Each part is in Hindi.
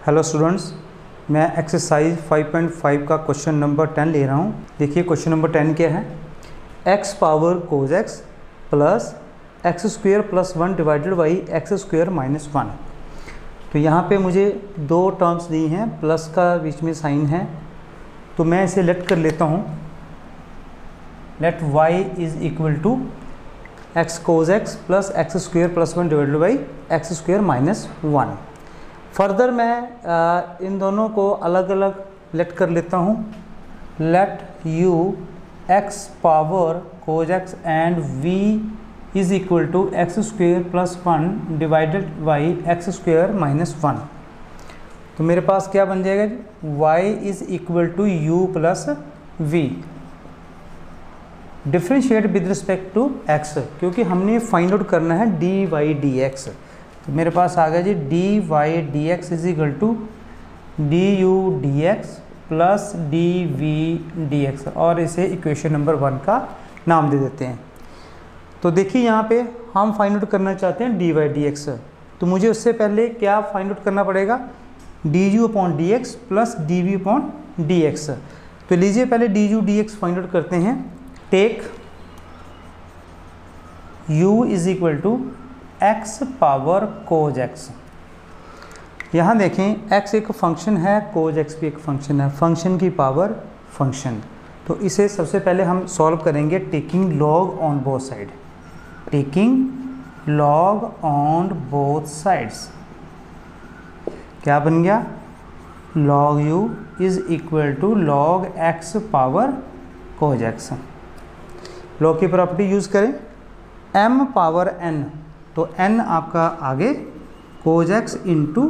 हेलो स्टूडेंट्स, मैं एक्सरसाइज 5.5 का क्वेश्चन नंबर 10 ले रहा हूँ। देखिए क्वेश्चन नंबर 10 क्या है। x power cos x plus x square plus 1 divided by x square minus 1। तो यहाँ पे मुझे दो टर्म्स दी हैं, प्लस का बीच में साइन है, तो मैं इसे लेट कर लेता हूँ। Let y is equal to x cos x plus x square plus 1 divided by x square minus 1। Further मैं इन दोनों को अलग अलग लेट कर लेता हूँ। Let u x power cos x and v is equal to x square plus 1 divided by x square minus 1। तो मेरे पास क्या बन जाएगा जी, y is equal to u plus v। Differentiate with respect to x, क्योंकि हमने फाइंड आउट करना है dy dx। तो मेरे पास आ गया जी dy dx is equal to du dx plus dv dx, और इसे इक्वेशन नंबर 1 का नाम दे देते हैं। तो देखिए यहाँ पे हम फाइंड आउट करना चाहते हैं dy dx, तो मुझे उससे पहले क्या फाइंड आउट करना पड़ेगा, du upon dx plus dv upon dx। तो लीजिए पहले du dx फाइंड आउट करते हैं। Take u is equal to x power cos x। यहाँ देखें x एक फंक्शन है, कोज x भी एक फंक्शन है, फंक्शन की पावर फंक्शन। तो इसे सबसे पहले हम सॉल्व करेंगे taking log on both side. Taking log on both sides क्या बन गया, log u is equal to log x power cos x। Log की प्रॉपर्टी यूज़ करें, m पावर n, तो n आपका आगे cos x into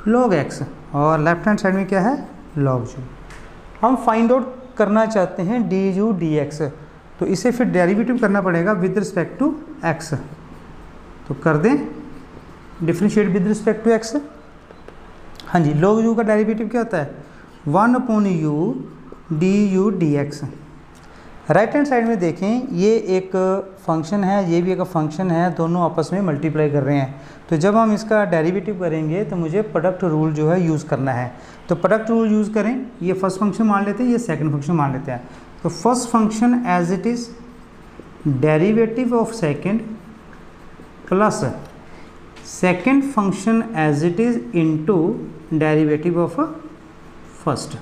log x, और लेफ्ट हैंड साइड में क्या है, log u। हम फाइंड आउट करना चाहते हैं du dx, तो इसे फिर डेरिवेटिव करना पड़ेगा विद रिस्पेक्ट टू x। तो कर दें differentiate with respect to x। हाँ जी, log u का डेरिवेटिव क्या होता है, 1 upon u du dx। Right hand side में देखें, ये एक फंक्शन है, ये भी एक फंक्शन है, दोनों आपस में मल्टीप्लाई कर रहे हैं। तो जब हम इसका डेरिवेटिव करेंगे तो मुझे प्रोडक्ट रूल जो है यूज़ करना है। तो प्रोडक्ट रूल यूज़ करें, ये फर्स्ट फंक्शन मान लेते हैं, ये सेकंड फंक्शन मान लेते हैं। तो first function as it is derivative of second plus second function as it is into derivative of first.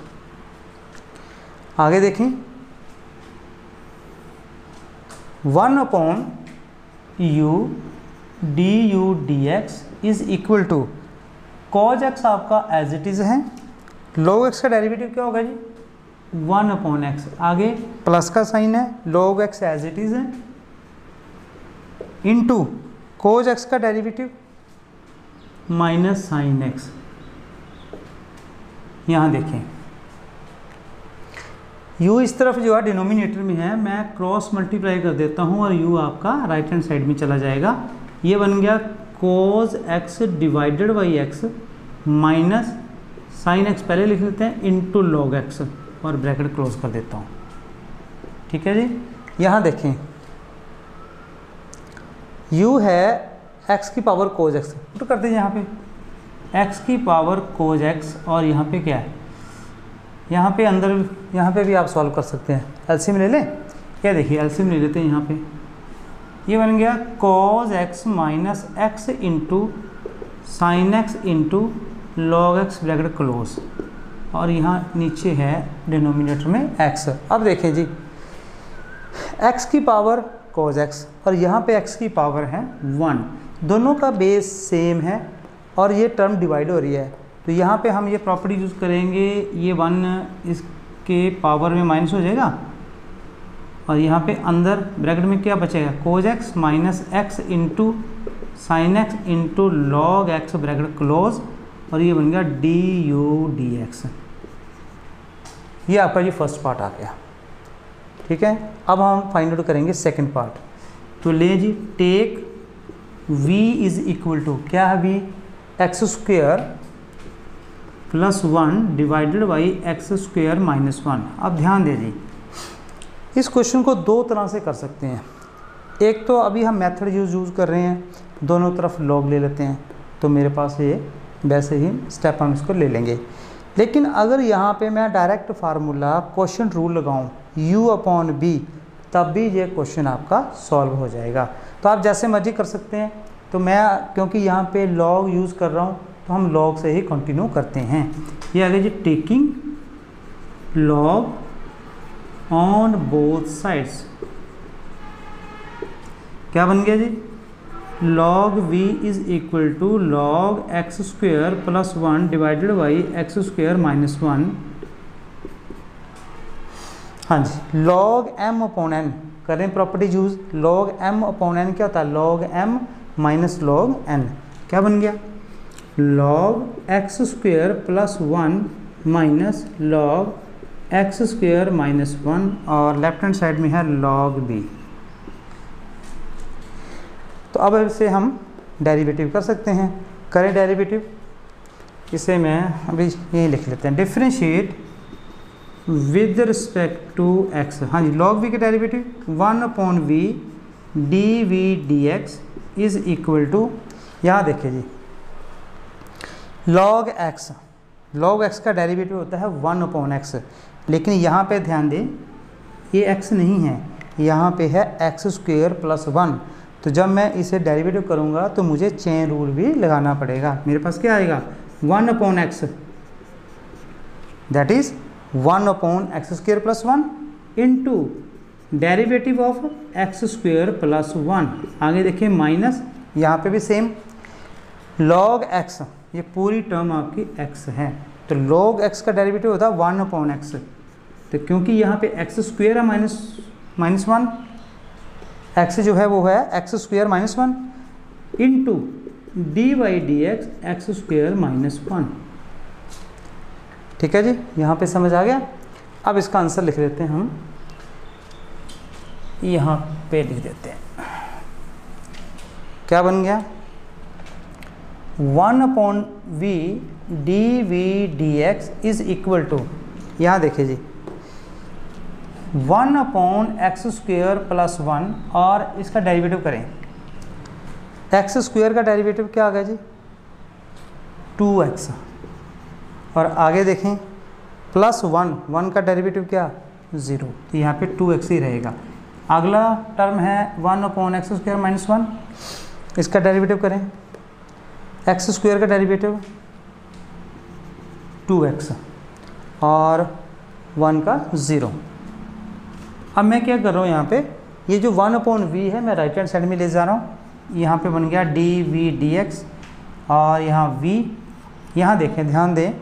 आगे देखें, 1 upon u du dx is equal to cos x आपका एज इट इज़ है, log x का डेरिवेटिव क्या होगा जी, 1 अपॉन x, आगे प्लस का साइन है, log x as it is है, इनटू कॉज x का डेरिवेटिव माइनस साइन x। यहाँ देखें u इस तरफ जो है डिनोमिनेटर में है, मैं क्रॉस मल्टीप्लाई कर देता हूँ और u आपका राइट हैंड साइड में चला जाएगा। ये बन गया cos x divided by x minus sine x पहले लिख लेते हैं इंटू log x, और ब्रैकेट क्लोज कर देता हूँ। ठीक है जी, यहाँ देखें u है x की पावर cos x, तो कर दीजिए यहाँ पे x की पावर cos x, और यहाँ पे क्या है, यहाँ पे अंदर, यहाँ पे भी आप सॉल्व कर सकते हैं। एलसीएम ले लें, क्या देखिए एलसीएम ले लेते हैं। यहाँ पे ये बन गया cos x minus x into sine x into log x bracket close, और यहाँ नीचे है डिनोमिनेटर में x। अब देखें जी, x की पावर cos x और यहाँ पे x की पावर है 1, दोनों का बेस सेम है और ये टर्म डिवाइड हो रही है। तो यहाँ पे हम ये प्रॉपर्टी यूज़ करेंगे, ये 1 इसके पावर में माइनस हो जाएगा, और यहाँ पे अंदर ब्रैकेट में क्या बचेगा, कोज x minus x into sine x into log x bracket close, और ये बन गया du dx। ये आपका ये फर्स्ट पार्ट आ गया। ठीक है, अब हम फाइंड आउट करेंगे सेकंड पार्ट। तो ले जी, take v is equal to क्या है, v x square plus 1 divided by x square minus 1। अब ध्यान दीजिए, इस क्वेश्चन को दो तरह से कर सकते हैं। एक तो अभी हम मेथड यूज़ कर रहे हैं, दोनों तरफ लॉग ले लेते हैं, तो मेरे पास ये वैसे ही स्टेप हम इसको ले लेंगे। लेकिन अगर यहाँ पे मैं डायरेक्ट फार्मूला क्वेश्चन रूल लगाऊँ u/b, तब भी ये क्वेश्चन आपका सॉल्व हो जाएगा। तो आप जैसे मर्जी कर सकते हैं। तो मैं क्योंकि यहाँ पे लॉग यूज़ कर रहा हूँ तो हम लॉग से ही कंटिन्यू करते हैं। ये आगे जी taking log on both sides, क्या बन गया जी, log v is equal to log x square plus 1 divided by x square minus 1। हाँ जी, log m अपॉन n करें properties use. log m upon n क्या होता है, log m minus log n, क्या बन गया, log x square plus 1 minus log x square minus 1, और लेफ्ट हैंड साइड में है log b। तो अब इसे हम डेरिवेटिव कर सकते हैं। करें डेरिवेटिव, इसे मैं अभी यही लिख लेते हैं, differentiate with respect to x। हाँ जी, log v के derivative 1/v dv dx is equal to, यहाँ देखिए जी, log x का डेरिवेटिव होता है 1/x, लेकिन यहाँ पे ध्यान दें ये x नहीं है, यहाँ पे है x स्क्वेयर प्लस 1। तो जब मैं इसे डेरिवेटिव करूँगा तो मुझे चेन रूल भी लगाना पड़ेगा। मेरे पास क्या आएगा, 1/x, that is 1/x square plus 1 into derivative of x square plus 1। आगे देखिए माइनस, यहाँ पे भी सेम log x, ये पूरी टर्म आपकी x है, तो log x का डेरिवेटिव होता है 1/x। तो क्योंकि यहाँ पे x स्क्वेयर है माइनस 1, x जो है वो है x square minus 1 into d by d x square minus 1। ठीक है जी, यहाँ पे समझ आ गया। अब इसका आंसर लिख देते हैं हम, यहाँ पे लिख देते हैं, क्या बन गया, 1/v dv dx is equal to, यहाँ देखिए जी 1/x स्क्वेयर प्लस 1, और इसका डेरिवेटिव करें, x स्क्वेयर का डेरिवेटिव क्या आ गया जी, 2x, और आगे देखें प्लस 1 का डेरिवेटिव क्या, 0, तो यहाँ पे 2x ही रहेगा। अगला टर्म है 1/x स्क्वेयर माइनस 1, इसका डेरिवेटिव करें, x स्क्वेयर का डेरिवेटिव 2x और 1 का 0। अब मैं क्या कर रहा हूँ, यहाँ पे ये जो 1/v है मैं राइट हैंड साइड में ले जा रहा हूँ, यहाँ पे बन गया dv dx, और यहाँ v, यहाँ देखें ध्यान दें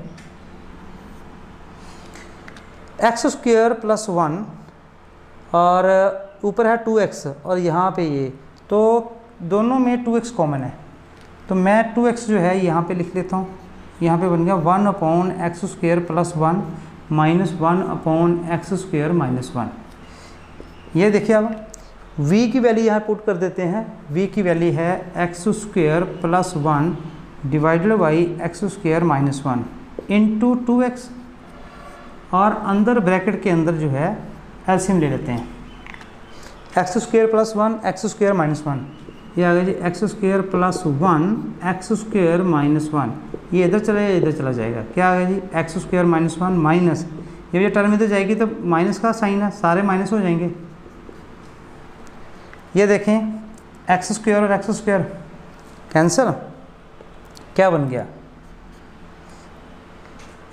x स्क्वेयर प्लस 1 और ऊपर है 2x, और यहाँ पे ये, तो दोनों में 2x कॉमन है, तो मैं 2x जो है यहाँ पे लिख लेता हूँ। यहाँ पे बन गया 1/x square plus 1 minus 1/x square minus 1। ये देखिए अब v की वैल्यू यहाँ पुट कर देते हैं, v की वैल्यू है x square plus 1 divided by x square minus 1 into 2x, और अंदर ब्रैकेट के अंदर जो है एलसीएम ले लेते हैं, x square plus 1 x square minus 1, ये आ गया जी x square plus 1 x square minus 1, ये इधर चला जाएगा, इधर चला जाएगा, क्या आ गया जी x स्क्वेयर माइनस 1 माइनस, ये टर्म इधर जाएगी तो माइनस का साइन है, सारे माइनस हो जाएंगे। ये देखें एक्स स्क्वेयर और एक्स स्क्वेयर कैंसिल, क्या बन गया,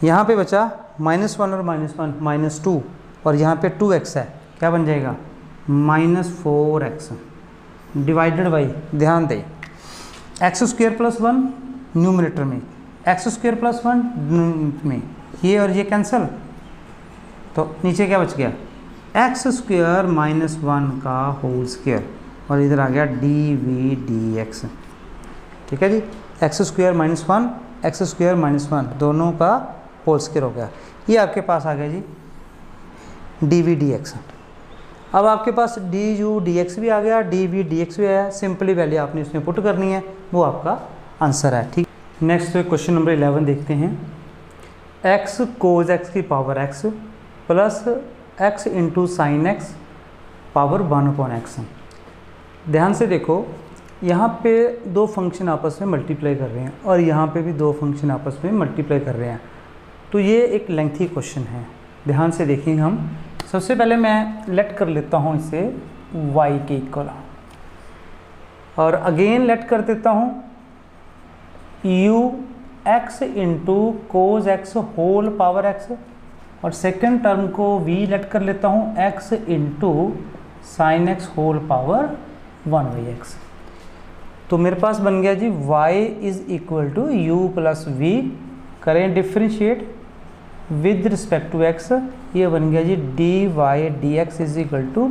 यहाँ पे बचा -1 और -1 -2, और यहाँ पे 2x है, क्या बन जाएगा -4x डिवाइडेड बाई, ध्यान दें एक्स स्क्वेयर प्लस 1 न्यूमरेटर में, एक्स स्क्वेयर प्लस 1 में, ये और ये कैंसिल, तो नीचे क्या बच गया एक्स स्क्वेयर माइनस 1 का होल स्क्वेयर, और इधर आ गया डी डी एक्स। ठीक है जी, x square minus 1 x square minus 1 दोनों का होल स्क्वेयर हो गया। ये आपके पास आ गया जी डी वी डी एक्स। अब आपके पास डी यू डी एक्स भी आ गया, डी वी डी एक्स भी आया, सिंपली वैल्यू आपने इसमें पुट करनी है, वो आपका आंसर है। ठीक, नेक्स्ट क्वेश्चन नंबर 11 देखते हैं। एक्स कोज एक्स की power x plus x into sine x power 1/x। ध्यान से देखो, यहाँ पे दो फंक्शन आपस में मल्टीप्लाई कर रहे हैं और यहाँ पे भी दो फंक्शन आपस में मल्टीप्लाई कर रहे हैं, तो ये एक लेंथी क्वेश्चन है, ध्यान से देखेंगे हम। सबसे पहले मैं लेट कर लेता हूँ इसे y के इक्वल, और अगेन लेट कर देता हूँ u x into cos x whole power x, और सेकेंड टर्म को v लेट कर लेता हूँ x into sine x whole power 1/x। तो मेरे पास बन गया जी y is equal to u plus v, करें differentiate with respect to x, ये बन गया जी dy dx is equal to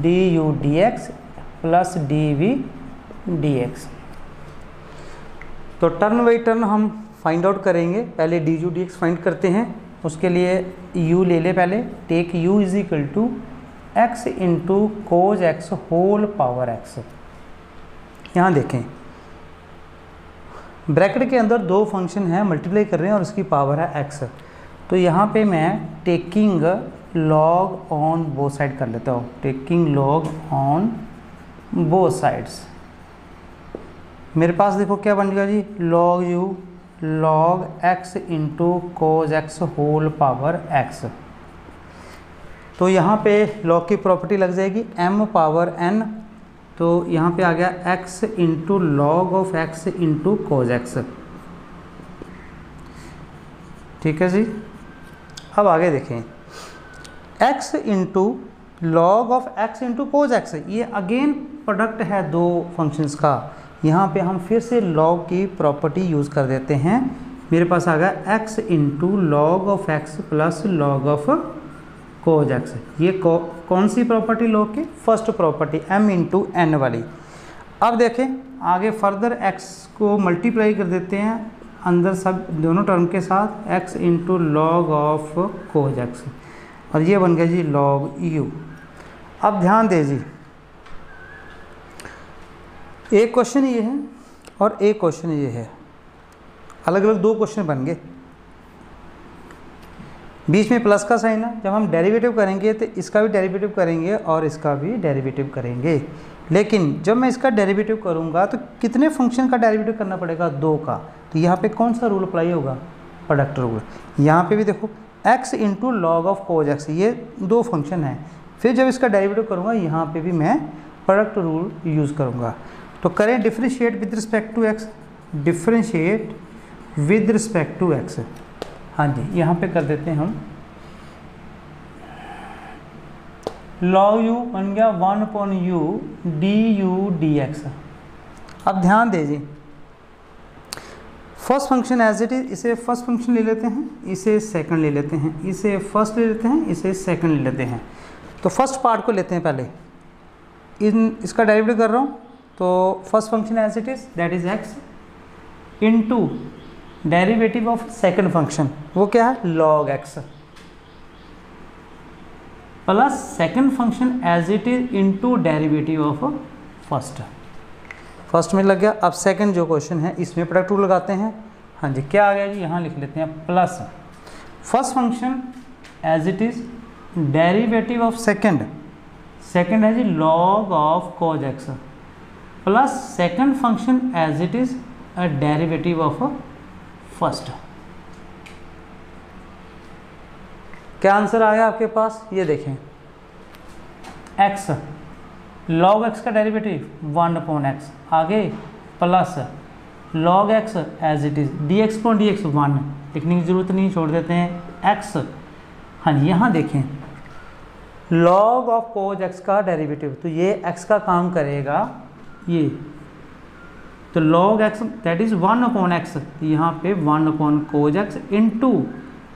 du dx plus dv dx। तो टर्न बाई टर्न हम फाइंड आउट करेंगे, पहले du dx फाइंड करते हैं, उसके लिए u ले ले पहले, take u is equal to x into cos x whole power x। यहाँ देखें ब्रैकेट के अंदर दो फंक्शन हैं मल्टीप्लाई कर रहे हैं और उसकी पावर है x, तो यहाँ पे मैं taking log on both side कर लेता हूँ, taking log on both sides. मेरे पास देखो क्या बन गया जी log u log x into cos x whole power x। तो यहाँ पे लॉग की प्रॉपर्टी लग जाएगी m पावर n, तो यहाँ पे आ गया x into log of x into cos x. ठीक है जी, अब आगे देखें x into log of x into cos x, ये अगेन प्रोडक्ट है दो फंक्शंस का। यहाँ पे हम फिर से लॉग की प्रॉपर्टी यूज़ कर देते हैं, मेरे पास आ गया x into log of x plus log of cos x. ये कौन सी प्रॉपर्टी लॉग की? First property m into n वाली। अब देखें आगे फर्दर x को मल्टीप्लाई कर देते हैं अंदर सब दोनों टर्म के साथ, x into log of cos x, और ये बन गया जी लॉग u। अब ध्यान दे जी, एक क्वेश्चन ये है और एक क्वेश्चन ये है, अलग अलग दो क्वेश्चन बन गए। बीच में प्लस का साइन है, जब हम डेरिवेटिव करेंगे तो इसका भी डेरिवेटिव करेंगे और इसका भी डेरिवेटिव करेंगे, लेकिन जब मैं इसका डेरिवेटिव करूंगा तो कितने फंक्शन का डेरिवेटिव करना पड़ेगा? दो का। तो यहाँ पे कौन सा रूल अप्लाई होगा? Product rule. यहाँ पे भी देखो x into log of cos x, ये दो फंक्शन है, फिर जब इसका डेरिवेटिव करूँगा यहाँ पे भी मैं प्रोडक्ट रूल यूज़ करूँगा। तो करें differentiate with respect to x, differentiate with respect to x। हाँ जी, यहाँ पे कर देते हैं हम log u बन गया 1/u du dx। अब ध्यान दीजिए first function as it is, इसे फर्स्ट फंक्शन ले लेते हैं, इसे सेकंड ले लेते हैं, इसे फर्स्ट ले लेते हैं, इसे सेकंड ले लेते हैं। तो फर्स्ट पार्ट को लेते हैं पहले, इसका डेरिवेटिव कर रहा हूँ, तो first function as it is that is x into derivative of second function, वो क्या है? log x plus second function as it is into derivative of first में लग गया। अब सेकंड जो क्वेश्चन है इसमें प्रोडक्ट रूल लगाते हैं। हाँ जी, क्या आ गया जी? यहाँ लिख लेते हैं plus first function as it is derivative of second है जी log of cos x, plus second function as it is a derivative of first. क्या आंसर आया आपके पास? ये देखें x log x का डेरिवेटिव 1/x, आगे plus log x as it is dx को dx 1, लिखने की ज़रूरत नहीं, छोड़ देते हैं x। हाँ जी, यहाँ देखें log ऑफ कोज x का डेरिवेटिव, तो ये x का काम करेगा ये, तो log x that is 1/x, यहाँ पे 1/कोज x into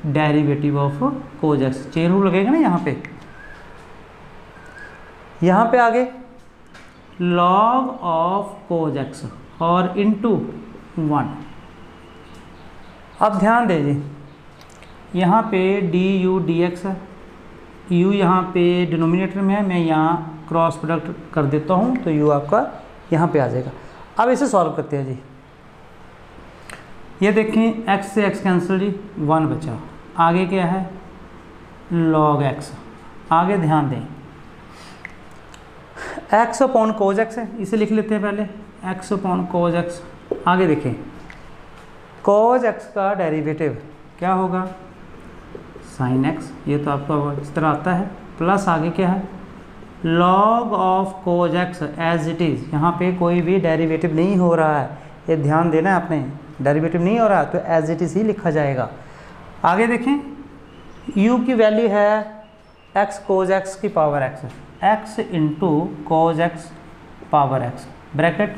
derivative of cos x, chain rule लगेगा ना यहाँ पे। यहाँ पे आगे log ऑफ कोज एक्स और इंटू 1। अब ध्यान दीजिए यहाँ पे du dx है, u यहाँ पे डिनोमिनेटर में है, मैं यहाँ क्रॉस प्रोडक्ट कर देता हूँ तो u आपका यहाँ पे आ जाएगा। अब इसे सॉल्व करते हैं जी, ये देखें x से x कैंसिल जी, 1 बचा, आगे क्या है log x। आगे ध्यान दें एक्स अपॉन कोज एक्स है, इसे लिख लेते हैं पहले, एक्स अपॉन कोज एक्स। आगे देखें, कोज एक्स का डेरिवेटिव क्या होगा, साइन एक्स, ये तो आपका इस तरह आता है, प्लस आगे क्या है, log of cos x as it is. यहाँ पे कोई भी डेरिवेटिव नहीं हो रहा है, ये ध्यान देना है आपने, डेरिवेटिव नहीं हो रहा तो एज इट इज़ ही लिखा जाएगा। आगे देखें, u की वैल्यू है x कोज एक्स की power x, x into cos x power x, bracket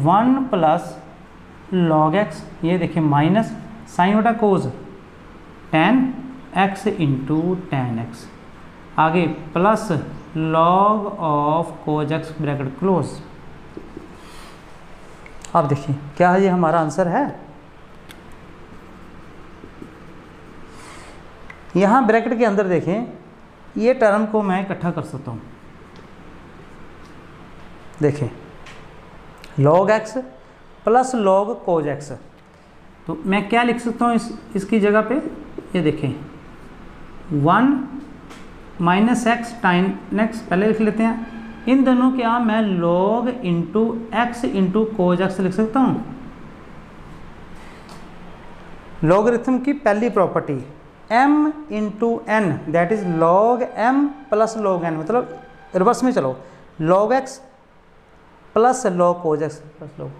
1 plus log x, ये देखिए माइनस साइन बटा cos tan x into tan x, आगे plus log of cos x bracket close. अब देखिए क्या है, ये हमारा आंसर है। यहाँ ब्रैकेट के अंदर देखें, ये टर्म को मैं इकट्ठा कर सकता हूँ, देखें log x plus log cos x, तो मैं क्या लिख सकता हूँ इसकी जगह पे, ये देखें 1 माइनस एक्स टाइन एक्स पहले लिख लेते हैं, इन दोनों क्या मैं log into x into cos x लिख सकता हूँ। लॉगरिथम की पहली property m into n that is log m plus log n, मतलब रिवर्स में चलो, log x plus log cos x plus log,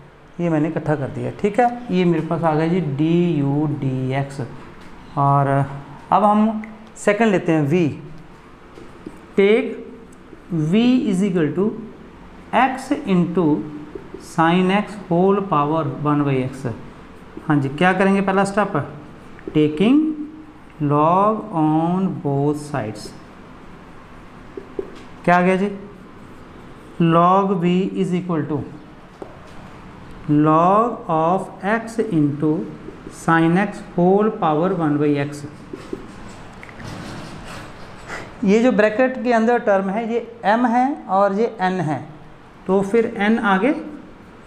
ये मैंने इकट्ठा कर दिया, ठीक है। ये मेरे पास आ गया जी du dx। और अब हम सेकंड लेते हैं v, take v is equal to x into sine x whole power 1/x। हाँ जी, क्या करेंगे, पहला step taking log on both sides, क्या आ गया जी, log v is equal to log of x into sine x whole power 1/x। ये जो ब्रैकेट के अंदर टर्म है ये m है और ये n है, तो फिर n आगे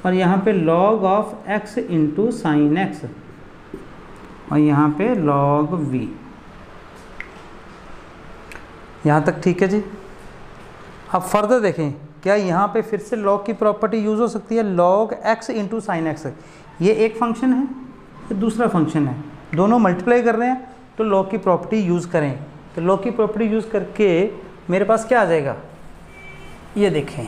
और यहाँ पे log of x into sine x और यहाँ पे log v, यहाँ तक ठीक है जी। अब फर्दर देखें, क्या यहाँ पे फिर से log की प्रॉपर्टी यूज़ हो सकती है, log x into sine x, ये एक फंक्शन है, ये दूसरा फंक्शन है, दोनों मल्टीप्लाई कर रहे हैं तो log की प्रॉपर्टी यूज़ करें। तो log की प्रॉपर्टी यूज़ करके मेरे पास क्या आ जाएगा, ये देखें,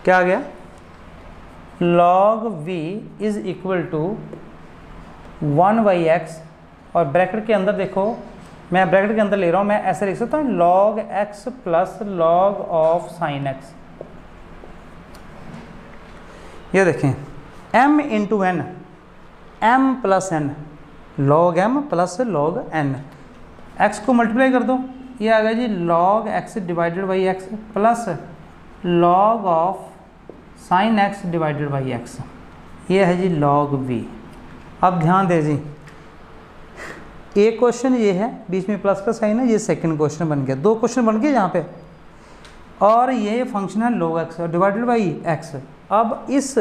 क्या आ गया, log v is equal to 1/x, और ब्रैकेट के अंदर देखो, मैं ब्रैकेट के अंदर ले रहा हूँ, मैं ऐसे लिख सकता हूँ log x plus log of sine x। ये देखें m into n, m plus n, log m plus log n, x को मल्टीप्लाई कर दो, ये आ गया जी log x divided by x plus log of sine x divided by x, ये है जी log v। अब ध्यान दे जी, एक क्वेश्चन ये है, बीच में प्लस का साइन है, ये सेकंड क्वेश्चन बन गया, दो क्वेश्चन बन गए यहाँ पे, और ये फंक्शन है log x divided by x। अब इस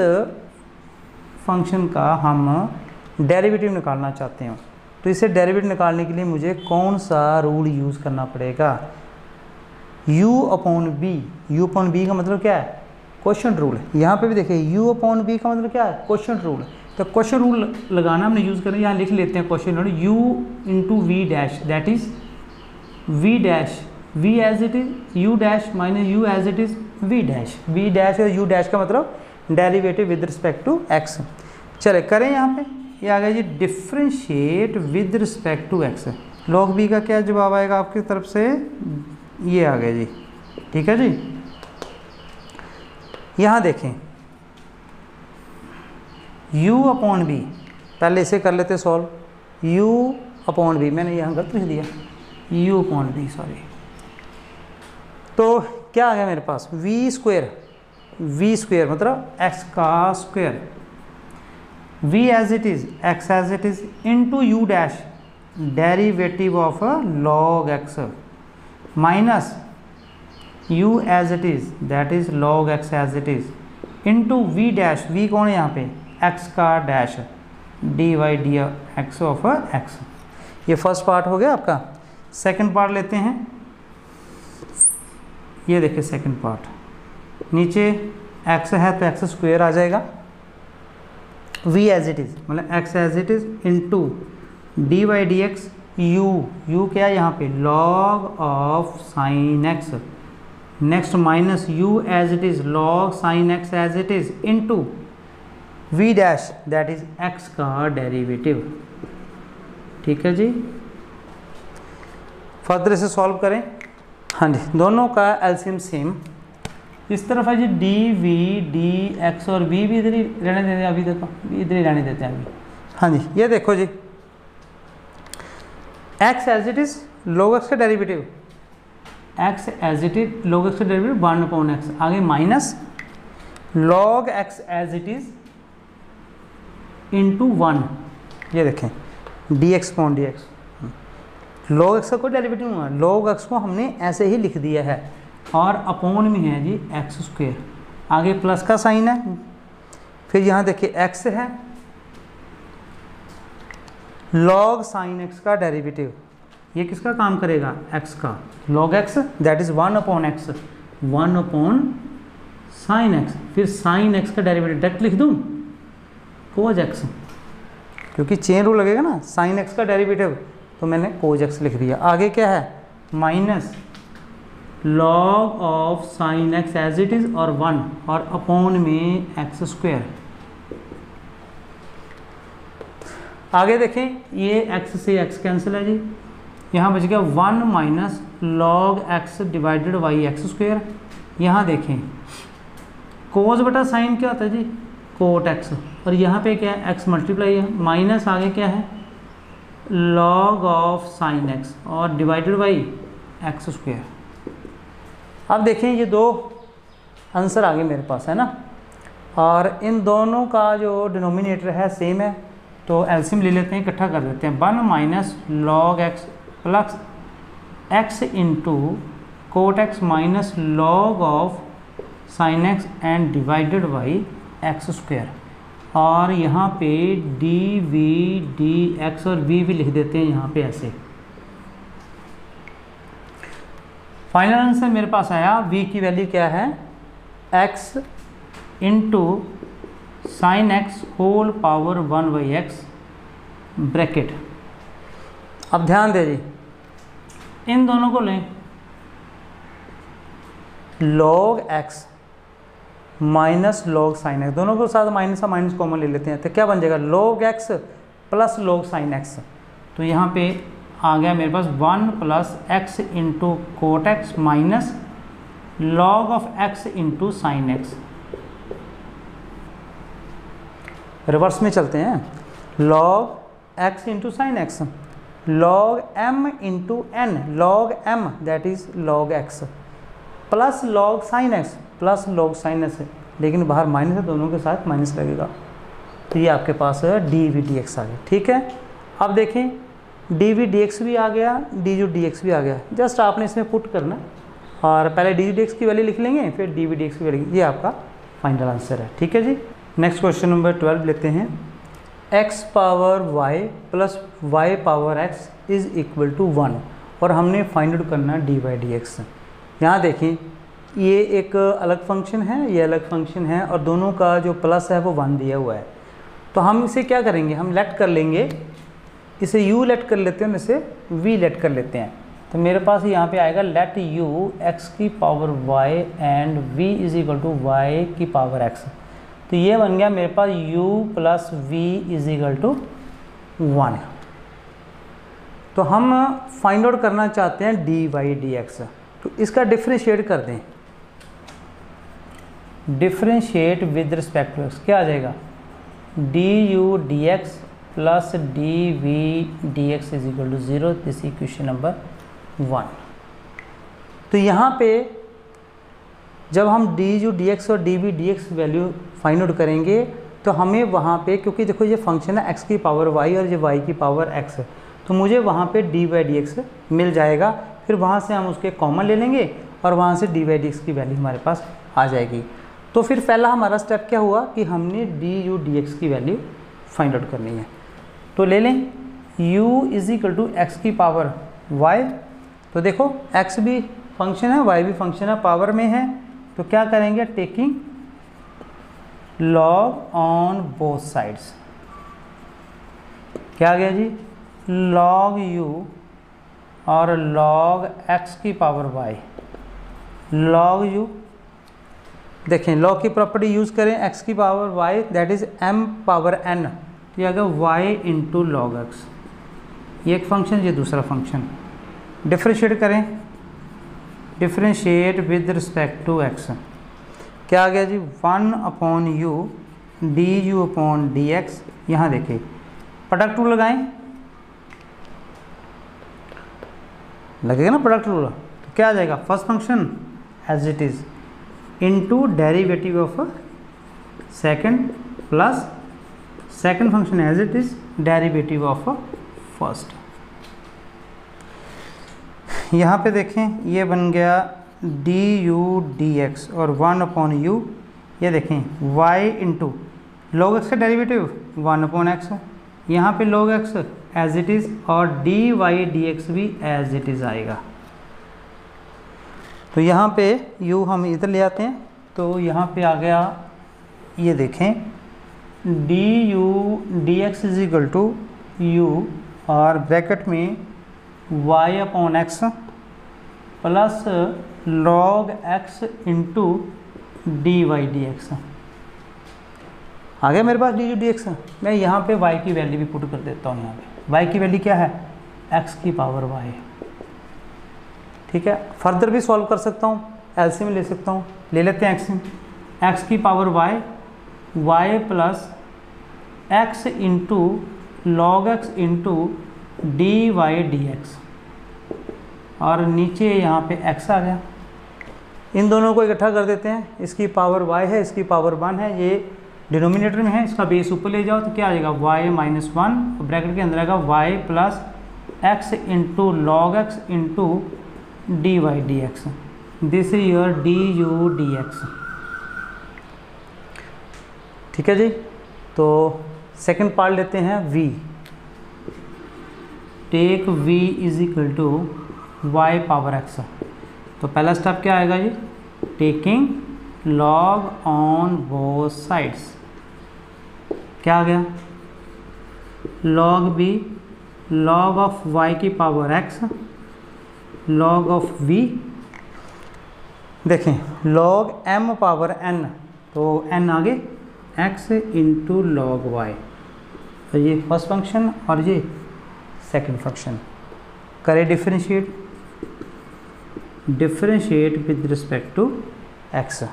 फंक्शन का हम डेरिवेटिव निकालना चाहते हैं, तो इसे डेरिवेटिव निकालने के लिए मुझे कौन सा रूल यूज़ करना पड़ेगा, u अपॉन b का मतलब क्या है, क्वेश्चन रूल। यहाँ पे भी देखिए u अपॉन b का मतलब क्या है, क्वेश्चन रूल। तो क्वेश्चन रूल लगाना हमने यूज़ करना, यहाँ लिख लेते हैं question rule, u into v dash that is v dash, v as it is, u dash minus u as it is v dash और u डैश का मतलब derivative with respect to x। चले करें यहाँ पे, ये आ गया जी differentiate with respect to x। log b का क्या जवाब आएगा आपकी तरफ से, ये आ गया जी, ठीक है जी। यहाँ देखें u अपॉन b, पहले इसे कर लेते सॉल्व, u अपॉन b, मैंने यहाँ गलत लिख दिया, u अपॉन b सॉरी, तो क्या आ गया मेरे पास v स्क्वेयर मतलब x का square, v as it is, x as it is into u dash derivative of log x minus u as it is that is log x as it is into v dash, v कौन है यहाँ पे, x का dash dy dx of x। ये फर्स्ट पार्ट हो गया आपका। सेकंड पार्ट लेते हैं, ये देखिए सेकंड पार्ट, नीचे x है तो x स्क्वायर आ जाएगा, v एज इट इज़ मतलब x as it is into d by d x, u क्या है यहाँ पे log of sine x, next minus u as it is log sine x as it is into v dash that is x का डेरिवेटिव। ठीक है जी, फर्दर इसे सॉल्व करें। हाँ जी, दोनों का एलसीएम सेम, इस तरफ है जी डी वी डी एक्स और वी भी इधर ही रहने देते हैं, अभी देखो इधर ही रहने देते हैं अभी। हाँ जी, ये देखो जी x as it is log x का derivative, x as it is log x का डेरिवेटिव 1/x, आगे minus log x as it is into 1, ये देखें dx upon dx, log x का कोई डेरिवेटिव नहीं हुआ, log x को हमने ऐसे ही लिख दिया है और अपॉन में है जी एक्स स्क्वायर, आगे प्लस का साइन है, फिर यहाँ देखिए x है, log साइन x का डेरिवेटिव, ये किसका काम करेगा x का, log x that is 1/x, 1 sine x, फिर साइन x का डेरिवेटिव डायरेक्ट लिख दूँ कोज x, क्योंकि चेन रूल लगेगा ना, साइन x का डेरिवेटिव तो मैंने कोज x लिख दिया, आगे क्या है minus log of sine x as it is और 1 और अपॉन में x स्क्वायर। आगे देखें ये x से x कैंसिल है जी, यहाँ बच गया 1 minus log x divided by x square. यहाँ देखें कोज बटा साइन क्या होता है जी कोट x, और यहाँ पे क्या है x मल्टीप्लाई है, माइनस आगे क्या है log ऑफ साइन x और डिवाइडेड बाई एक्स स्क्वायर। अब देखें ये दो आंसर आगे मेरे पास है ना, और इन दोनों का जो डिनोमिनेटर है सेम है, तो एलसीएम ले लेते हैं, इकट्ठा कर देते हैं, 1 minus log x plus x into cot x minus log of sine x and divided by x square, और यहाँ पे डी वी डी एक्स और v भी लिख देते हैं यहाँ पे ऐसे। फाइनल आंसर मेरे पास आया, v की वैल्यू क्या है x into sine x whole power 1/x bracket. अब ध्यान दे जी, इन दोनों को लें, log x minus log sine x, दोनों को साथ माइनस का माइनस कॉमन ले लेते हैं, तो क्या बन जाएगा log x plus log sine x, तो यहाँ पे आ गया मेरे पास 1 plus x into cot x minus log of x into sine x। Reverse में चलते हैं, log x into sine x, log m into n, log m that is log x plus log sine x plus log sine x, लेकिन बाहर माइनस है, दोनों के साथ माइनस लगेगा, तो ये आपके पास डी वी डी एक्स आ गया। ठीक है, अब देखें डी वी डी एक्स भी आ गया, डी यू डी एक्स भी आ गया, जस्ट आपने इसमें पुट करना, और पहले डी यू डी एक्स की वैल्यू लिख लेंगे, फिर डी वी डी एक्स की वैल्यू, ये आपका फाइनल आंसर है। ठीक है जी, नेक्स्ट क्वेश्चन नंबर 12 लेते हैं, x power y plus y power x is equal to 1, और हमने फाइंड आउट करना डी बाई डी एक्स। यहाँ देखें ये एक अलग फंक्शन है, ये अलग फंक्शन है, और दोनों का जो प्लस है वो 1 दिया हुआ है, तो हम इसे क्या करेंगे, हम लेट कर लेंगे, इसे u लेट कर लेते हैं, इसे v लेट कर लेते हैं, तो मेरे पास यहाँ पे आएगा लेट u x की power y and v is equal to y की पावर x, तो ये बन गया मेरे पास u plus v is equal to 1। तो हम फाइंड आउट करना चाहते हैं डी बाई डी एक्स, तो इसका डिफ्रेंशिएट कर दें, differentiate with respect to x, क्या आ जाएगा d u d x plus d v d x is equal to 0, this equation number 1। तो यहाँ पे जब हम डी यू डी एक्स और d v d x value find out करेंगे, तो हमें वहाँ पे, क्योंकि देखो ये फंक्शन है x की पावर y और ये y की पावर x, तो मुझे वहाँ पे डी बाई डी एक्स मिल जाएगा, फिर वहाँ से हम उसके कॉमन ले लेंगे और वहाँ से डी बाई डी एक्स की वैल्यू हमारे पास आ जाएगी। तो फिर पहला हमारा स्टेप क्या हुआ कि हमने डी यू डी एक्स की वैल्यू फाइंड आउट करनी है, तो ले लें u is equal to x की पावर y। तो देखो x भी फंक्शन है, y भी फंक्शन है, पावर में है, तो क्या करेंगे, taking log on both sides. क्या आ गया जी, लॉग u और लॉग x की पावर y। लॉग u, देखें लॉग की प्रॉपर्टी यूज़ करें, x की power y that is m power n, तो ये आ गया y इंटू लॉग एक्स। ये एक फंक्शन, ये दूसरा फंक्शन। डिफ्रेंशिएट करें, differentiate with respect to x। क्या आ गया जी, 1/u du/dx। यहाँ देखिए प्रोडक्ट रूल लगाएं, लगेगा ना प्रोडक्ट रूल, तो क्या आ जाएगा, first function as it is into derivative of second plus second function as it is derivative of first. यहाँ पे देखें ये बन गया du/dx और 1/u, ये देखें y इंटू लॉग एक्स का डेरिवेटिव 1/x, यहाँ पे log x as it is और dy/dx भी एज इट इज़ आएगा। तो यहाँ पे u हम इधर ले आते हैं, तो यहाँ पे आ गया, ये देखें du/dx is equal to u और ब्रैकेट में y/x plus log x into dy/dx। आ गया मेरे पास du/dx। मैं यहाँ पे y की वैल्यू भी पुट कर देता हूँ। यहाँ पे y की वैल्यू क्या है, x की पावर y। ठीक है, फर्दर भी सॉल्व कर सकता हूँ, एलसीएम ले सकता हूँ, ले लेते हैं एक्स। x की power y plus x into log x into dy/dx और नीचे यहाँ पे x आ गया। इन दोनों को इकट्ठा कर देते हैं, इसकी पावर y है, इसकी पावर 1 है, ये डिनोमिनेटर में है, इसका बेस ऊपर ले जाओ तो क्या आ जाएगा, y-1 ब्रैकेट के अंदर आएगा y plus x into log x into dy/dx। This is your du/dx। ठीक है जी, तो सेकंड पार्ट लेते हैं v। Take v is equal to y power x। तो पहला स्टेप क्या आएगा जी, taking log on both sides. क्या आ गया, log b log of y की power x log of v। देखें लॉग m पावर n, तो n आगे x इंटू लॉग y। तो ये फर्स्ट फंक्शन और ये सेकंड फंक्शन। करें differentiate, differentiate with respect to x।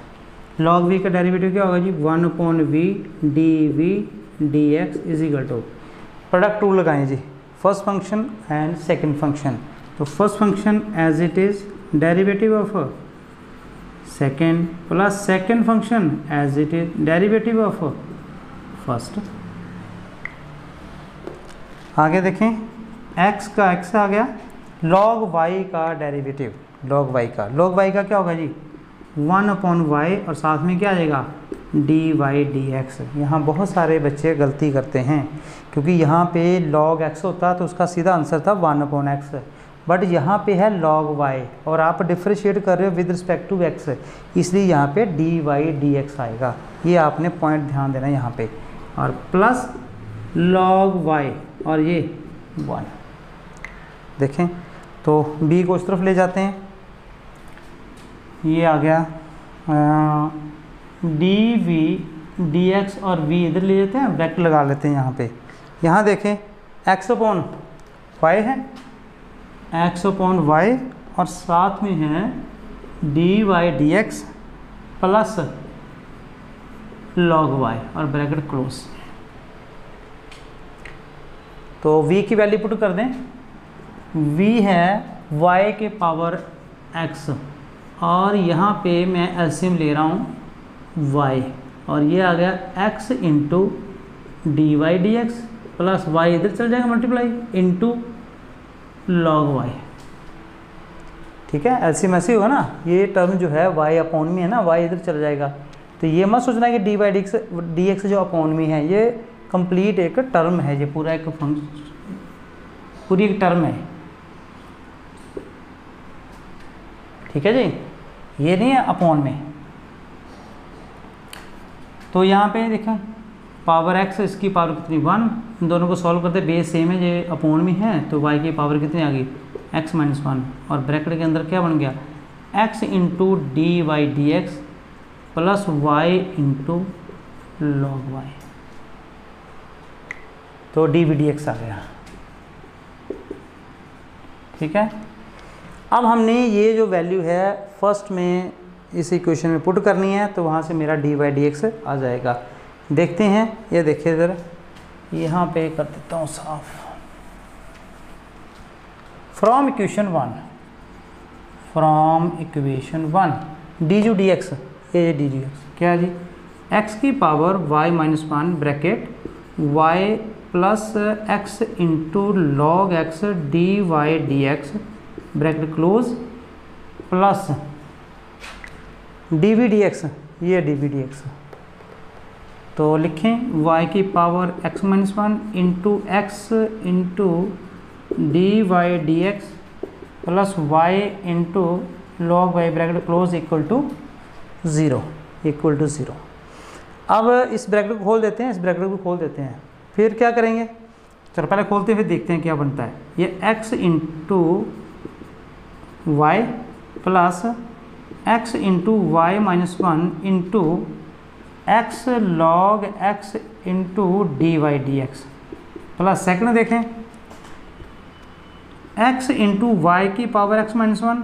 Log v का डेरिवेटिव क्या होगा जी, 1/v dv/dx is equal to, product rule लगाएं जी, first function and second function. तो first function as it is derivative of second plus second function as it is derivative of first. आगे देखें x का x आ गया, log y का डेरिवेटिव, log y का क्या होगा जी, 1/y और साथ में क्या आ जाएगा, dy/dx। यहाँ बहुत सारे बच्चे गलती करते हैं, क्योंकि यहाँ पे log x होता तो उसका सीधा आंसर था 1/x, बट यहाँ पे है log y और आप डिफ्रेंशिएट कर रहे हो विद रिस्पेक्ट टू x, इसलिए यहाँ पे dy/dx आएगा। ये आपने पॉइंट ध्यान देना यहाँ पे, और प्लस log y और ये 1। देखें तो b को इस तरफ ले जाते हैं, ये आ गया dv/dx और v इधर ले लेते हैं, ब्रैकेट लगा लेते हैं यहाँ पे। यहाँ देखें x/y है, x/y और साथ में है dy/dx प्लस log y और ब्रैकेट क्लोज। तो v की वैल्यू पुट कर दें, v है y के पावर x और यहाँ पे मैं एलसीएम ले रहा हूँ y, और ये आ गया x into dy/dx plus y इधर चल जाएगा मल्टीप्लाई इंटू log y। ठीक है, एलसीएम ऐसे होगा ना, ये टर्म जो है y अपॉन में है ना, y इधर चल जाएगा। तो ये मत सोचना कि dy/dx जो अपॉन में है, ये कंप्लीट एक टर्म है, ये पूरा एक फंक्शन पूरी एक टर्म है, ठीक है जी, ये नहीं है अपॉन में। तो यहाँ पे देखें पावर x, इसकी पावर कितनी 1, इन दोनों को सॉल्व करते बेस सेम है, ये अपॉन में है तो y की पावर कितनी आ गई x माइनस 1, और ब्रैकेट के अंदर क्या बन गया x into d y d x plus y into log y, तो डी वी डी एक्स आ गया, ठीक है। अब हमने ये जो वैल्यू है फर्स्ट में इस इक्वेशन में पुट करनी है, तो वहाँ से मेरा डी वाई डी एक्स आ जाएगा। देखते हैं, ये देखिए ज़रा, यहाँ पे कर देता हूँ साफ। From equation 1 d u d x, ये डी यू एक्स क्या है जी, एक्स की power y minus 1 bracket y plus x into log x d y d x bracket close plus d v d x, ये डी वी डी एक्स। तो लिखें y की power x minus 1 into x into d y d x plus y into log y bracket close equal to 0। अब इस ब्रैकेट को खोल देते हैं, इस ब्रैकेट को खोल देते हैं, फिर क्या करेंगे, चलो पहले खोलते हैं फिर देखते हैं क्या बनता है। ये x into y plus x into y minus 1 into x log x into d y d x plus second देखें x इंटू वाई की power x minus 1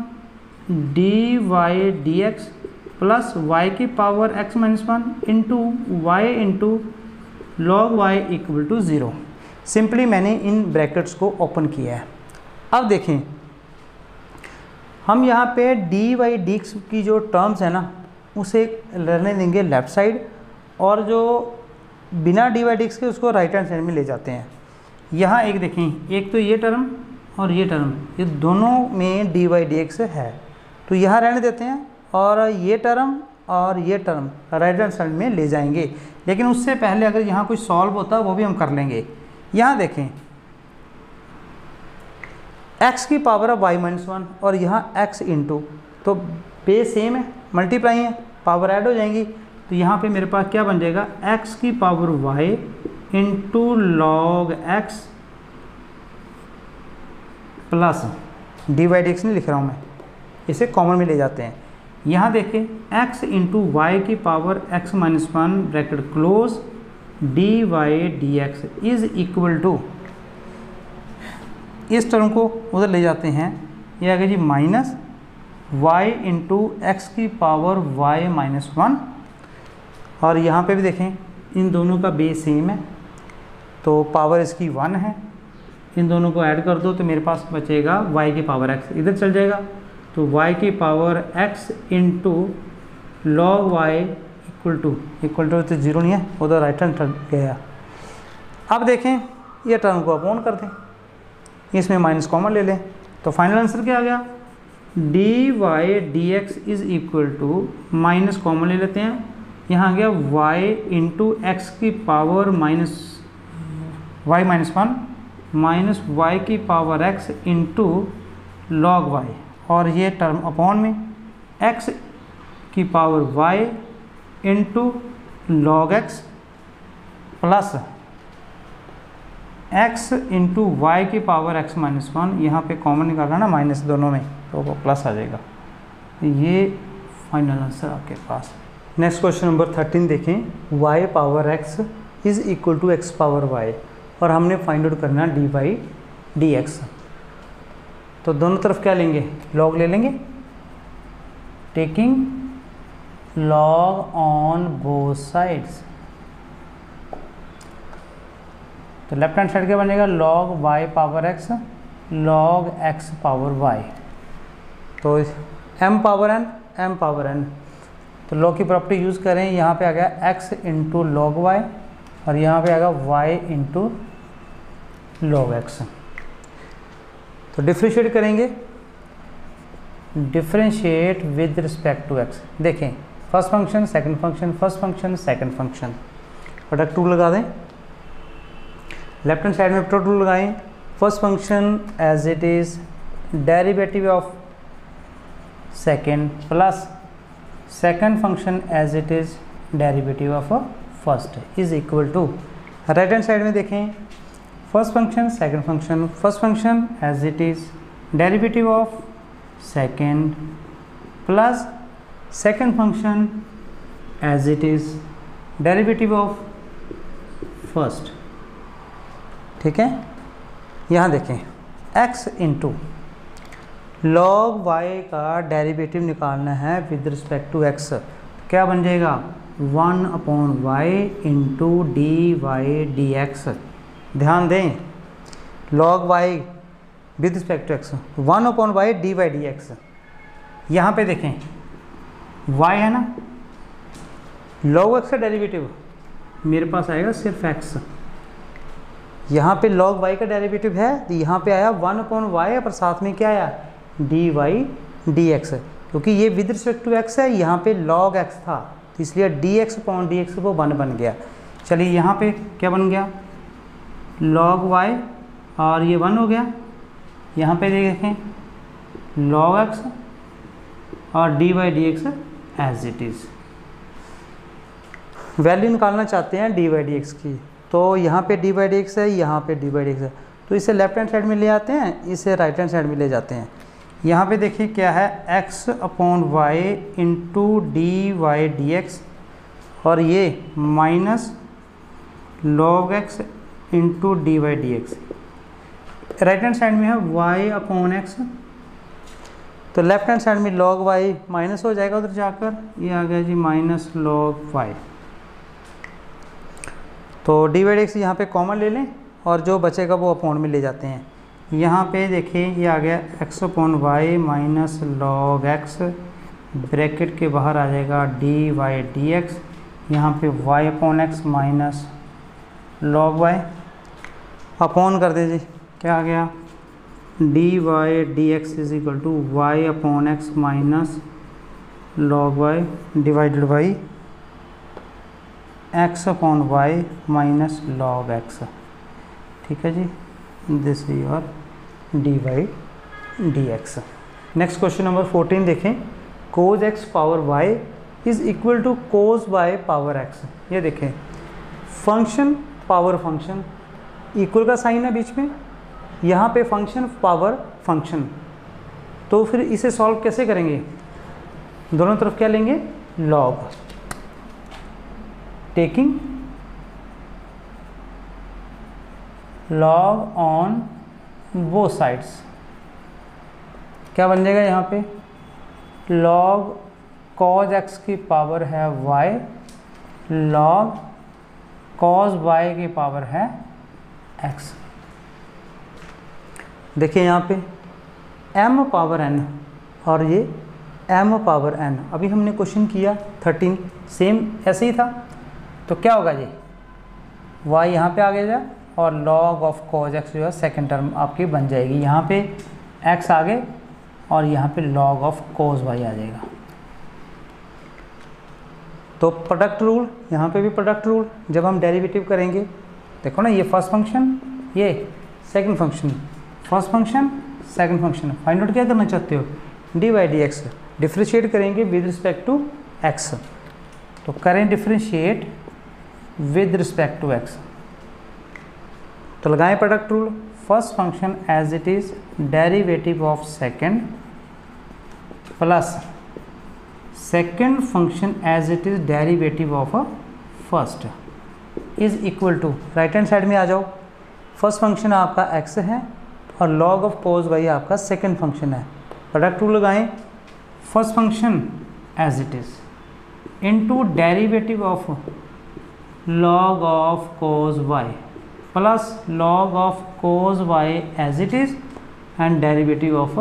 d y d x plus y की power x minus 1 into y into log y equal to 0। Simply मैंने इन ब्रैकेट्स को ओपन किया है। अब देखें हम यहाँ पे डी वाई डी एक्स की जो टर्म्स है ना उसे रहने देंगे लेफ़्ट साइड, और जो बिना डी वाई डी एक्स के उसको राइट हैंड साइड में ले जाते हैं। यहाँ एक देखें, एक तो ये टर्म और ये टर्म, ये दोनों में डी वाई डी एक्स है, तो यहाँ रहने देते हैं, और ये टर्म और ये टर्म राइट हैंड साइड में ले जाएंगे। लेकिन उससे पहले अगर यहाँ कुछ सॉल्व होता वो भी हम कर लेंगे। यहाँ देखें x की पावर है y माइनस 1 और यहाँ x इंटू, तो बेस सेम है, मल्टीप्लाई है, पावर ऐड हो जाएंगी, तो यहाँ पे मेरे पास क्या बन जाएगा x की power y into log x plus d y d x नहीं लिख रहा हूँ मैं, इसे कॉमन में ले जाते हैं। यहाँ देखें x इंटू वाई की power x minus 1 bracket close d y d x is equal to, इस टर्म को उधर ले जाते हैं, ये आ गया जी माइनस y इंटू एक्स की पावर y माइनस 1, और यहाँ पे भी देखें इन दोनों का बेस सेम है, तो पावर इसकी 1 है, इन दोनों को ऐड कर दो तो मेरे पास बचेगा y की पावर x, इधर चल जाएगा तो y की power x into log y equal to तो 0 नहीं है, उधर राइट हैंड गया। अब देखें ये टर्म को अपॉन कर दें, इसमें माइनस कॉमन ले लें, तो फाइनल आंसर क्या आ गया d y d x is equal to, minus common ले लेते हैं, यहाँ आ गया y इंटू एक्स की power minus y minus 1 minus y की power x into log y, और ये टर्म अपॉन में x की power y into log x plus x into y की पावर x माइनस 1, यहाँ पे कॉमन निकालना ना माइनस दोनों में, तो वो प्लस आ जाएगा। ये फाइनल आंसर आपके पास। नेक्स्ट क्वेश्चन नंबर 13 देखें, y power x is equal to x power y, और हमने फाइंड आउट करना डी वाई डी एक्स। तो दोनों तरफ क्या लेंगे, लॉग ले लेंगे, taking log on both sides, तो लेफ्ट हैंड साइड क्या बनेगा log y power x log x power y, तो m पावर n, तो लॉग की प्रॉपर्टी यूज़ करें, यहाँ पे आ गया x इंटू लॉग वाई, और यहाँ पे आ गया y इंटू लॉग x। तो डिफ्रेंशिएट करेंगे, differentiate with respect to x। देखें first function second function, first function second function, product tool लगा दें, लेफ्ट हैंड साइड में प्रोडक्ट टूल लगाएं, first function as it is derivative of second plus second function as it is derivative of first is equal to, right hand side में देखें, first function second function, first function as it is derivative of second plus second function as it is derivative of first. ठीक है, यहाँ देखें x इंटू लॉग y का डेरिवेटिव निकालना है विद रिस्पेक्ट टू x, क्या बन जाएगा 1/y into d y d x. ध्यान दें log y with respect to x 1/y d y d x. यहाँ पे देखें y है ना, लॉग x का डेरिवेटिव मेरे पास आएगा सिर्फ x, यहाँ पे log y का डेरिवेटिव है तो यहाँ पे आया 1/y पर साथ में क्या आया डी वाई डी एक्स, क्योंकि ये विद रिस्पेक्ट टू x है, यहाँ पे log x था तो इसलिए dx/dx वो 1 बन गया। चलिए यहाँ पे क्या बन गया log y और ये 1 हो गया, यहाँ पे देखें log x और d y d x as it is. Value निकालना चाहते हैं डी वाई डी एक्स की, तो यहाँ पे डी वाई डी एक्स है, यहाँ पे डी वाई डी एक्स है, तो इसे लेफ्ट हैंड साइड में ले आते हैं, इसे राइट हैंड साइड में ले जाते हैं। यहाँ पे देखिए क्या है x/y into d y d x और ये minus log x into d y d x. Right hand side में है y/x, तो लेफ्ट हैंड साइड में log y माइनस हो जाएगा उधर जाकर, ये आ गया जी माइनस log y। तो डी वाई डी एक्स यहाँ पर कॉमन ले लें और जो बचेगा वो अपॉन में ले जाते हैं। यहाँ पे देखिए ये आ गया x/y minus log x, bracket के बाहर आ जाएगा डी वाई डी एक्स, यहाँ पे y/x minus log y, upon कर दे जी, क्या आ गया d y d x is equal to y/x minus log y divided by x/y minus log x। ठीक है जी, this is your d y d x. Next question number 14 देखें, cos x power y is equal to cos y power x। ये देखें फंक्शन पावर फंक्शन, इक्वल का साइन है बीच में, यहाँ पे फंक्शन पावर फंक्शन, तो फिर इसे सॉल्व कैसे करेंगे, दोनों तरफ क्या लेंगे log, taking log on both sides, क्या बन जाएगा यहाँ पे log cos x की पावर है y, log cos y की पावर है x। देखिए यहाँ पे m पावर n और ये m पावर n, अभी हमने क्वेश्चन किया 13 सेम ऐसे ही था, तो क्या होगा जी y यहाँ पे आ गया और log ऑफ cos x जो है सेकेंड टर्म आपकी बन जाएगी, यहाँ पे x आगे और यहाँ पे log ऑफ cos y आ जाएगा। तो प्रोडक्ट रूल, यहाँ पे भी प्रोडक्ट रूल, जब हम डेरिवेटिव करेंगे देखो ना, ये फर्स्ट फंक्शन ये second function, first function second function, find out क्या करना चाहते हो d y d x, differentiate करेंगे विद रिस्पेक्ट टू x, तो करें differentiate with respect to x, तो लगाएं product rule, first function as it is derivative of second plus second function as it is derivative of first is equal to, right hand side में आ जाओ, फर्स्ट फंक्शन आपका x है और log ऑफ cos y आपका सेकंड फंक्शन है, प्रोडक्ट रूल लगाएं, first function as it is into derivative of log of cos y plus log of cos y as it is and derivative of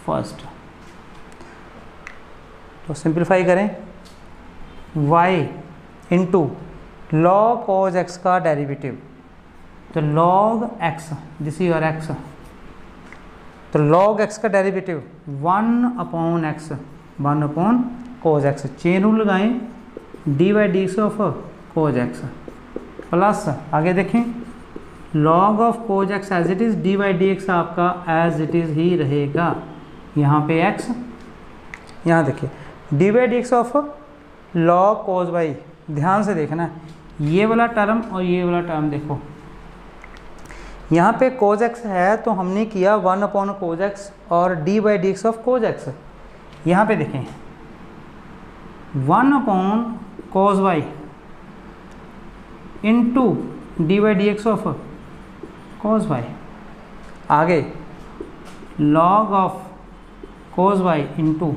first. तो सिंप्लीफाई करें y into log cos x का डेरिवेटिव, तो log x, this is your x, तो log x का derivative 1/x 1/cos x, chain rule लगाएं d y d x of cos x plus आगे देखें log of cos x as it is, d by d x आपका एज इट इज़ ही रहेगा। यहाँ पे एक्स, यहाँ देखिए d by d x of log cos y, ध्यान से देखना है ये वाला टर्म और ये वाला टर्म देखो, यहाँ पे कोज एक्स है तो हमने किया 1 अपॉन कोज एक्स और d by d x of cos x. यहाँ पे देखें 1 upon cos y into d by d x of cos y, आगे log of cos y into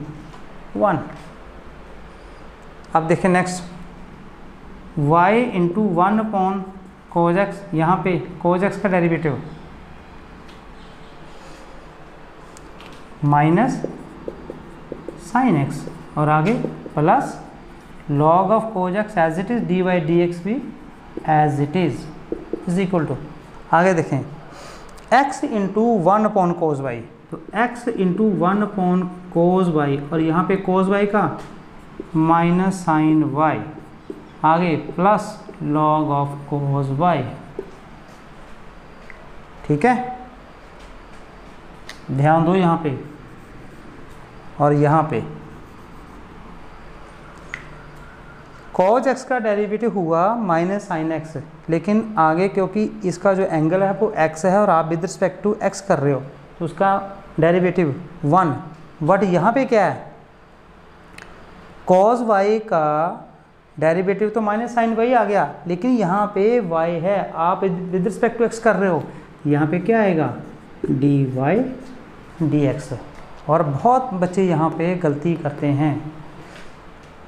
1। अब देखें next y into 1 upon cos x, यहाँ पे कोज एक्स का डेरिवेटिव माइनस साइन एक्स और आगे plus log of cos x as it is, d by d x भी as it is equal to, आगे देखें x into 1 upon cos y, तो x into 1 upon cos y और यहाँ पे कोज वाई का माइनस साइन वाई, आगे plus log of cos y. ठीक है, ध्यान दो यहाँ पे और यहाँ पे कोज एक्स का डेरिवेटिव हुआ माइनस साइन एक्स, लेकिन आगे क्योंकि इसका जो एंगल है वो एक्स है और आप विद रिस्पेक्ट टू एक्स कर रहे हो तो उसका डेरिवेटिव 1, बट यहाँ पे क्या है कोज वाई का डेरिवेटिव तो माइनस साइन वाई आ गया, लेकिन यहाँ पे y है, आप विद रिस्पेक्ट टू x कर रहे हो, यहाँ पे क्या आएगा डी वाई डी एक्स। और बहुत बच्चे यहाँ पे गलती करते हैं।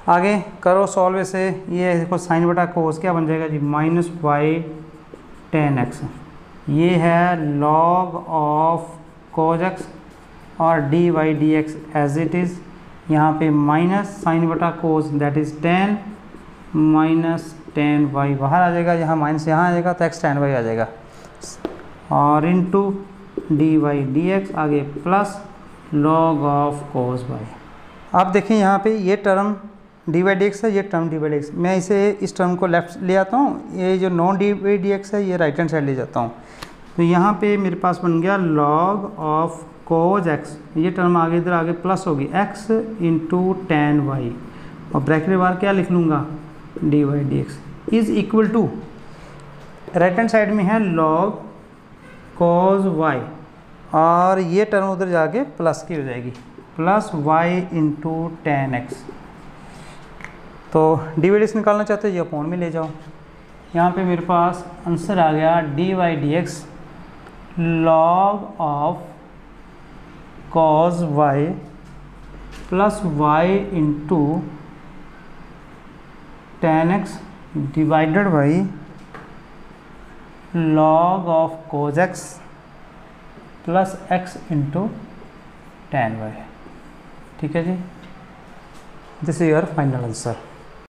आगे करो सॉल्व से, ये देखो साइन बटा कोस क्या बन जाएगा जी माइनस वाई टेन एक्स, ये है लॉग ऑफ कोज एक्स और d y d x as it is, यहाँ पे माइनस साइन बटा cos that is 10 minus 10 y बाहर आ जाएगा, यहाँ माइनस यहाँ आ जाएगा तो एक्स 10 वाई आ जाएगा और into d y d x, आगे plus log of cos y. अब देखिए यहाँ पे ये term d y d x है, ये term d y d x, मैं इसे इस टर्म को लेफ्ट ले आता हूँ, ये जो non d y d x है ये राइट हैंड साइड ले जाता हूँ, तो यहाँ पे मेरे पास बन गया लॉग ऑफ कोज एक्स, ये टर्म आगे इधर आगे प्लस होगी एक्स इंटू टेन वाई और ब्रैकेट के बाहर क्या लिख लूँगा d y d x is equal to, right hand side में है लॉग कोज वाई और ये टर्म उधर जाके प्लस की हो जाएगी plus y into tan x. तो डी वाई डी एक्स निकालना चाहते हो ये अपॉन में ले जाओ, यहाँ पे मेरे पास आंसर आ गया d y d x log of cos y plus y into tan x divided by log of cos x plus x into tan y. ठीक है जी, this is your final answer.